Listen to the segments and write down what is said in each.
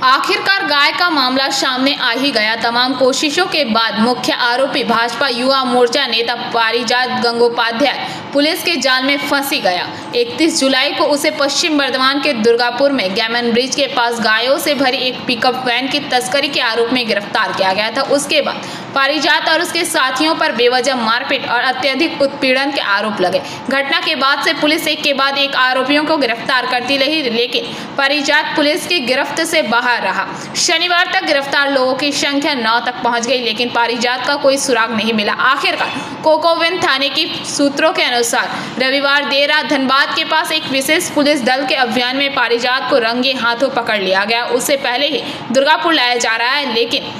आखिरकार गाय का मामला सामने आ ही गया। तमाम कोशिशों के बाद मुख्य आरोपी भाजपा युवा मोर्चा नेता पारिजात गंगोपाध्याय पुलिस के जाल में फंसी गया। 31 जुलाई को उसे पश्चिम बर्धमान के दुर्गापुर में गैमन ब्रिज के पास गायों से भरी एक पिकअप वैन की तस्करी के आरोप में गिरफ्तार किया गया था। उसके बाद पारिजात और उसके साथियों पर बेवजह मारपीट और अत्यधिक उत्पीड़न के आरोप लगे। घटना के बाद से पुलिस एक के बाद एक आरोपियों को गिरफ्तार करती रही, लेकिन पारिजात पुलिस की गिरफ्त से बाहर रहा। शनिवार तक गिरफ्तार लोगों की संख्या 9 तक पहुंच गई, लेकिन पारिजात का कोई सुराग नहीं मिला। आखिरकार कोकोविन थाने की सूत्रों के अनुसार रविवार देर रात धनबाद के पास एक विशेष पुलिस दल के अभियान में पारिजात को रंगे हाथों पकड़ लिया गया। उससे पहले ही दुर्गापुर लाया जा रहा है, लेकिन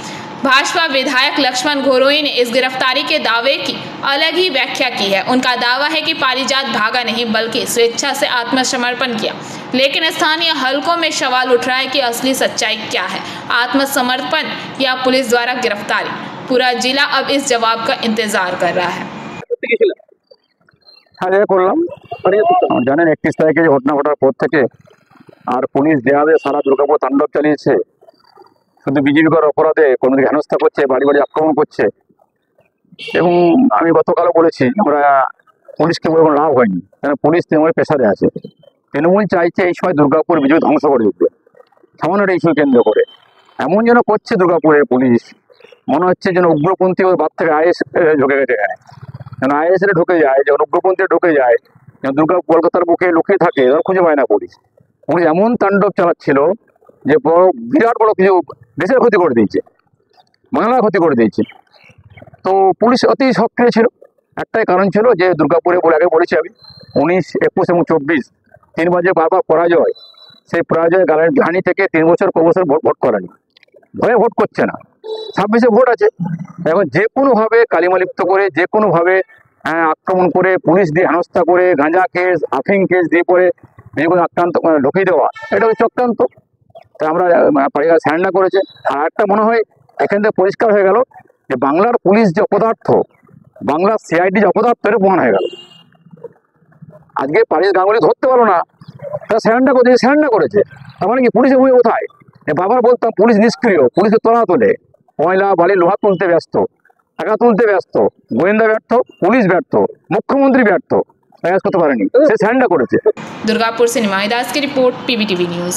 भाजपा विधायक लक्ष्मण घोरोई ने इस गिरफ्तारी के दावे की अलग ही व्याख्या की है। उनका दावा है कि पारिजात भागा नहीं बल्कि स्वेच्छा से आत्मसमर्पण किया, लेकिन स्थानीय हलकों में सवाल उठ रहा है कि असली सच्चाई क्या है, आत्मसमर्पण या पुलिस द्वारा गिरफ्तारी। पूरा जिला अब इस जवाब का इंतजार कर रहा है। জানেন 31 তারিখে ঘটনা ঘটার পর থেকে আর পুলিশ যেভাবে সারা দুর্গাপুর তাণ্ডব চালিয়েছে, শুধু বিজেপির অপরাধে কর্মীদের হেনস্থা করছে, বাড়ি বাড়ি আক্রমণ করছে। এবং আমি গতকালও বলেছি, আমরা পুলিশকে বলে কোনো লাভ হয়নি, কারণ পুলিশ তৃণমূলের প্রেসারে আছে। তৃণমূল চাইছে এই সময় দুর্গাপুর বিজেপি ধ্বংস করে দিতে, সামান্য ইস্যু কেন্দ্র করে এমন যেন করছে দুর্গাপুরের পুলিশ, মনে হচ্ছে যেন উগ্রপন্থী ওর বাদ থেকে আইএস ঢুকে গেছে এখানে। যেন আইএস এর ঢুকে যায়, যেন উগ্রপন্থী ঢুকে যায়, যেন দুর্গা কলকাতার বুকে লুকিয়ে থাকে, এরা খুঁজে পায় না পুলিশ। পুলিশ এমন তাণ্ডব চালাচ্ছিল যে বিরাট বড় কিছু দেশের ক্ষতি করে দিয়েছে, বাংলার ক্ষতি করে দিয়েছে। তো পুলিশ অতি সক্রিয় ছিল, একটাই কারণ ছিল যে দুর্গাপুরে বলে আগে বলেছি আমি 19, 21 এবং 24 তিনবার যে বারবার পরাজয়, সেই পরাজয় গ্লানি থেকে 3 বছর ভোট করেনি, ভয়ে ভোট করছে না। 26-এ ভোট আছে, এখন যে কোনোভাবে কালিমালিপ্ত করে, যে কোনোভাবে আক্রমণ করে, পুলিশ দিয়ে হেনস্থা করে, গাঁজা কেস, আফিং কেস দিয়ে পরে আক্রান্ত ঢুকিয়ে দেওয়া, এটা হচ্ছে চক্রান্ত। তাই আমরা পারিবারিক স্যান্ডা করেছে। আর একটা মনে হয় এখান থেকে পরিষ্কার হয়ে গেল যে বাংলার পুলিশ যে অপদার্থ, বাংলার সিআইডি যে অপদার্থ, এটা প্রমাণ হয়ে গেল। আজকে পারিস গাঙ্গুলি ধরতে পারলো না, তারা স্যান্ডা করেছে। তার মানে কি পুলিশের ভূমি কোথায়? বাবার বলতাম পুলিশ নিষ্ক্রিয়, পুলিশের তলা তোলে, ময়লা বালি লোহা তুলতে ব্যস্ত, টাকা তুলতে ব্যস্ত, গোয়েন্দা ব্যর্থ, পুলিশ ব্যর্থ, মুখ্যমন্ত্রী ব্যর্থ, প্রয়াস করতে পারেনি, সে স্যান্ডা করেছে। दुर्गापुर से निमाई दास की रिपोर्ट, पीबीटीवी न्यूज।